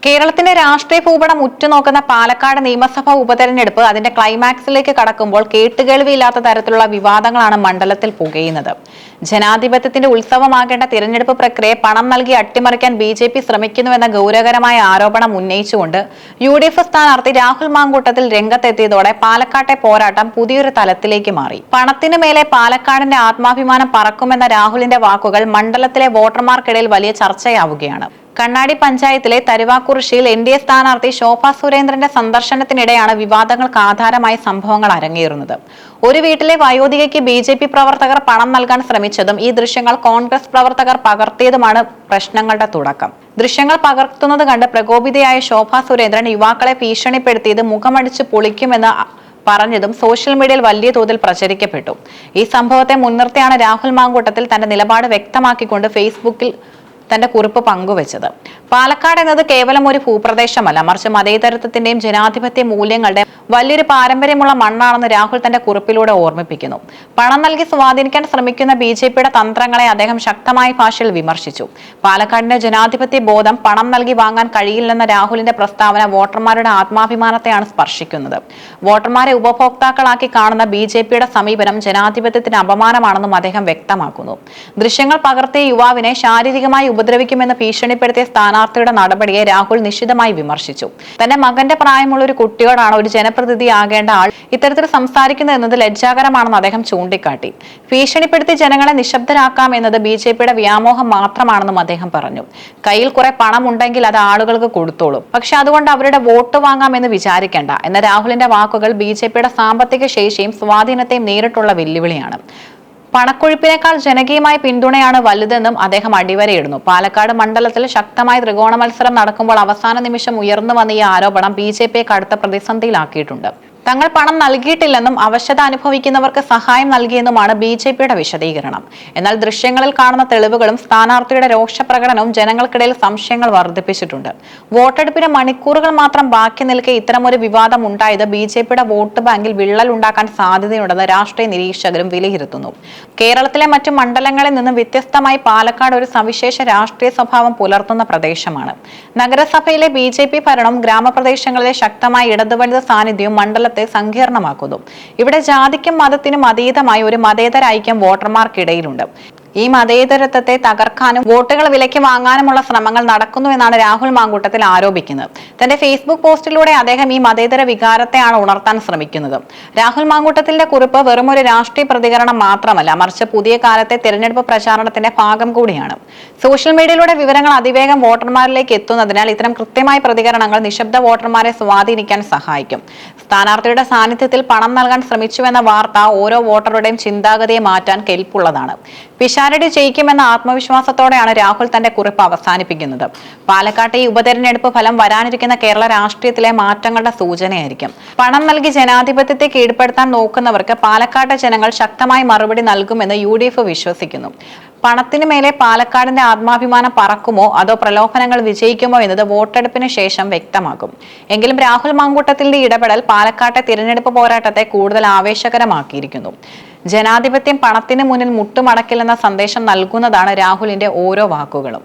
കേരളത്തിന്റെ രാഷ്ട്രീയ ഭൂപടം ഉറ്റുനോക്കുന്ന പാലക്കാട് നിയമസഭാ ഉപതെരഞ്ഞെടുപ്പ് അതിന്റെ ക്ലൈമാക്സിലേക്ക് കടക്കുമ്പോൾ കേട്ടുകേൾവിയില്ലാത്ത തരത്തിലുള്ള വിവാദങ്ങളാണ് മണ്ഡലത്തിൽ പുകയുന്നത്. ജനാധിപത്യത്തിന്റെ ഉത്സവമാകേണ്ട തിരഞ്ഞെടുപ്പ് പ്രക്രിയയെ പണം നൽകി അട്ടിമറിക്കാൻ ബി.ജെ.പി. ശ്രമിക്കുന്നുവെന്ന ഗൗരവകരമായ ആരോപണം ഉന്നയിച്ചുകൊണ്ട് യു.ഡി.എഫ് സ്ഥാനാർത്ഥി രാഹുൽ മാങ്കൂട്ടത്തിൽ രംഗത്തെത്തിയതോടെ പാലക്കാട്ടെ പോരാട്ടം പുതിയൊരു തലത്തിലേക്ക് മാറി. പണത്തിനു മേലെ പാലക്കാടിന്റെ ആത്മാഭിമാനം പറക്കുമെന്ന രാഹുലിന്റെ വാക്കുകൾ മണ്ഡലത്തിലെ വോട്ടർമാർക്കിടയിൽ വലിയ ചർച്ചയാവുകയാണ്. കണ്ണാടി പഞ്ചായത്തിലെ തരുവാക്കുറിശ്ശിയിൽ എൻ.ഡി.എ സ്ഥാനാർത്ഥി ശോഭാ സുരേന്ദ്രന്റെ സന്ദർശനത്തിനിടെയാണ് വിവാദങ്ങൾക്ക് ആധാരമായ സംഭവങ്ങൾ അരങ്ങേറുന്നത്. ഒരു വീട്ടിലെ വയോധികയ്ക്ക് ബി.ജെ.പി. പ്രവർത്തകർ പണം നൽകാൻ ശ്രമിച്ചതും ഈ ദൃശ്യങ്ങൾ കോൺഗ്രസ് പ്രവർത്തകർ പകർത്തിയതുമാണ് പ്രശ്നങ്ങളുടെ തുടക്കം. ദൃശ്യങ്ങൾ പകർത്തുന്നത് കണ്ട് പ്രകോപിതയായ ശോഭാ സുരേന്ദ്രൻ യുവാക്കളെ ഭീഷണിപ്പെടുത്തിയത് മുഖമടിച്ച് പൊളിക്കുമെന്ന് പറഞ്ഞതും സോഷ്യൽ മീഡിയയിൽ വലിയ തോതിൽ പ്രചരിക്കപ്പെട്ടു. ഈ സംഭവത്തെ മുൻനിർത്തിയാണ് രാഹുൽ മാങ്കൂട്ടത്തിൽ തന്റെ നിലപാട് വ്യക്തമാക്കിക്കൊണ്ട് ഫേസ്ബുക്കിൽ തന്റെ കുറിപ്പ് പങ്കുവച്ചത്. പാലക്കാട് എന്നത് കേവലം ഒരു ഭൂപ്രദേശമല്ല, മറിച്ച് മതേതരത്വത്തിന്റെയും ജനാധിപത്യ മൂല്യങ്ങളുടെ വലിയൊരു പാരമ്പര്യമുള്ള മണ്ണാണെന്ന് രാഹുൽ തന്റെ കുറിപ്പിലൂടെ ഓർമ്മിപ്പിക്കുന്നു. പണം നൽകി സ്വാധീനിക്കാൻ ശ്രമിക്കുന്ന ബി.ജെ.പിയുടെ തന്ത്രങ്ങളെ അദ്ദേഹം ശക്തമായ ഭാഷയിൽ വിമർശിച്ചു. പാലക്കാടിന്റെ ജനാധിപത്യ ബോധം പണം നൽകി വാങ്ങാൻ കഴിയില്ലെന്ന രാഹുലിന്റെ പ്രസ്താവന വോട്ടർമാരുടെ ആത്മാഭിമാനത്തെയാണ് സ്പർശിക്കുന്നത്. വോട്ടർമാരെ ഉപഭോക്താക്കളാക്കി കാണുന്ന ബി.ജെ.പിയുടെ സമീപനം ജനാധിപത്യത്തിന് അപമാനമാണെന്നും അദ്ദേഹം വ്യക്തമാക്കുന്നു. ദൃശ്യങ്ങൾ പകർത്തിയ യുവാവിനെ ശാരീരികമായി ഉപദ്രവിക്കുമെന്ന് ഭീഷണിപ്പെടുത്തിയ സ്ഥാനാർത്ഥിയുടെ നടപടിയെ രാഹുൽ നിശിതമായി വിമർശിച്ചു. തന്റെ മകന്റെ പ്രായമുള്ള ഒരു കുട്ടിയോടാണ് ഒരു ജനപ്രതിനിധിയാകേണ്ട ആൾ ഇത്തരത്തിൽ സംസാരിക്കുന്നത് എന്നത് ലജ്ജാകരമാണെന്ന് അദ്ദേഹം ചൂണ്ടിക്കാട്ടി. ഭീഷണിപ്പെടുത്തി ജനങ്ങളെ നിശബ്ദരാക്കാം എന്നത് ബി.ജെ.പിയുടെ വ്യാമോഹം മാത്രമാണെന്നും അദ്ദേഹം പറഞ്ഞു. കയ്യിൽ കുറെ പണം ഉണ്ടെങ്കിൽ അത് ആളുകൾക്ക് കൊടുത്തോളും, പക്ഷെ അതുകൊണ്ട് അവരുടെ വോട്ട് വാങ്ങാമെന്ന് വിചാരിക്കേണ്ട എന്ന രാഹുലിന്റെ വാക്കുകൾ ബി.ജെ.പിയുടെ സാമ്പത്തിക ശേഷിയും സ്വാധീനത്തെയും നേരിട്ടുള്ള വെല്ലുവിളിയാണ്. പണക്കൊഴുപ്പിനേക്കാൾ ജനകീയമായ പിന്തുണയാണ് വലുതെന്നും അദ്ദേഹം അടിവരയിടുന്നു. പാലക്കാട് മണ്ഡലത്തിൽ ശക്തമായ ത്രികോണ മത്സരം നടക്കുമ്പോൾ അവസാന നിമിഷം ഉയർന്നു വന്ന ഈ ആരോപണം ബി.ജെ.പിയെ കടുത്ത പ്രതിസന്ധിയിലാക്കിയിട്ടുണ്ട്. തങ്ങൾ പണം നൽകിയിട്ടില്ലെന്നും അവശത അനുഭവിക്കുന്നവർക്ക് സഹായം നൽകിയെന്നുമാണ് ബി.ജെ.പിയുടെ വിശദീകരണം. എന്നാൽ ദൃശ്യങ്ങളിൽ കാണുന്ന തെളിവുകളും സ്ഥാനാർത്ഥിയുടെ രോഷപ്രകടനവും ജനങ്ങൾക്കിടയിൽ സംശയങ്ങൾ വർദ്ധിപ്പിച്ചിട്ടുണ്ട്. വോട്ടെടുപ്പിന് മണിക്കൂറുകൾ മാത്രം ബാക്കി നിൽക്കെ ഇത്തരമൊരു വിവാദം ഉണ്ടായത് ബി.ജെ.പിയുടെ വോട്ട് ബാങ്കിൽ വിള്ളൽ ഉണ്ടാക്കാൻ സാധ്യതയുണ്ടെന്ന് രാഷ്ട്രീയ നിരീക്ഷകരും വിലയിരുത്തുന്നു. കേരളത്തിലെ മറ്റു മണ്ഡലങ്ങളിൽ നിന്നും വ്യത്യസ്തമായി പാലക്കാട് ഒരു സവിശേഷ രാഷ്ട്രീയ സ്വഭാവം പുലർത്തുന്ന പ്രദേശമാണ്. നഗരസഭയിലെ ബി.ജെ.പി. ഭരണവും ഗ്രാമപ്രദേശങ്ങളിലെ ശക്തമായ ഇടതുവനിത സാന്നിധ്യവും മണ്ഡലത്തിൽ സങ്കീർണമാക്കുന്നു. ഇവിടെ ജാതിക്കും മതത്തിനും അതീതമായി ഒരു മതേതര ഐക്യം വോട്ടർമാർക്കിടയിലുണ്ട്. ഈ മതേതരത്വത്തെ തകർക്കാനും വോട്ടുകൾ വിലയ്ക്ക് വാങ്ങാനുമുള്ള ശ്രമങ്ങൾ നടക്കുന്നുവെന്നാണ് രാഹുൽ മാങ്കൂട്ടത്തിൽ ആരോപിക്കുന്നത്. തന്റെ ഫേസ്ബുക്ക് പോസ്റ്റിലൂടെ അദ്ദേഹം ഈ മതേതര വികാരത്തെയാണ് ഉണർത്താൻ ശ്രമിക്കുന്നത്. രാഹുൽ മാങ്കൂട്ടത്തിന്റെ കുറിപ്പ് വെറും ഒരു രാഷ്ട്രീയ പ്രതികരണം മാത്രമല്ല, മറിച്ച് പുതിയ കാലത്തെ തിരഞ്ഞെടുപ്പ് പ്രചാരണത്തിന്റെ ഭാഗം കൂടിയാണ്. സോഷ്യൽ മീഡിയയിലൂടെ വിവരങ്ങൾ അതിവേഗം വോട്ടർമാരിലേക്ക് എത്തുന്നതിനാൽ ഇത്തരം കൃത്യമായ പ്രതികരണങ്ങൾ നിശബ്ദ വോട്ടർമാരെ സ്വാധീനിക്കാൻ സഹായിക്കും. സ്ഥാനാർത്ഥിയുടെ സാന്നിധ്യത്തിൽ പണം നൽകാൻ ശ്രമിച്ചുവെന്ന വാർത്ത ഓരോ വോട്ടറുടെയും ചിന്താഗതിയെ മാറ്റാൻ കെൽപ്പുള്ളതാണ്. പിഷാരടി ജയിക്കുമെന്ന ആത്മവിശ്വാസത്തോടെയാണ് രാഹുൽ തന്റെ കുറിപ്പ് അവസാനിപ്പിക്കുന്നത്. പാലക്കാട്ടെ ഈ ഉപതെരഞ്ഞെടുപ്പ് ഫലം വരാനിരിക്കുന്ന കേരള രാഷ്ട്രീയത്തിലെ മാറ്റങ്ങളുടെ സൂചനയായിരിക്കും. പണം നൽകി ജനാധിപത്യത്തെ കീഴ്പ്പെടുത്താൻ നോക്കുന്നവർക്ക് പാലക്കാട്ടെ ജനങ്ങൾ ശക്തമായ മറുപടി നൽകുമെന്ന് യു.ഡി.എഫ് വിശ്വസിക്കുന്നു. പണത്തിന് മേലെ പാലക്കാടിന്റെ ആത്മാഭിമാനം പറക്കുമോ അതോ പ്രലോഭനങ്ങൾ വിജയിക്കുമോ എന്നത് വോട്ടെടുപ്പിന് ശേഷം വ്യക്തമാകും. എങ്കിലും രാഹുൽ മാങ്കൂട്ടത്തിന്റെ ഇടപെടൽ പാലക്കാട്ടെ തിരഞ്ഞെടുപ്പ് പോരാട്ടത്തെ കൂടുതൽ ആവേശകരമാക്കിയിരിക്കുന്നു. ജനാധിപത്യം പണത്തിന് മുന്നിൽ മുട്ടുമടക്കില്ലെന്ന സന്ദേശം നൽകുന്നതാണ് രാഹുലിന്റെ ഓരോ വാക്കുകളും.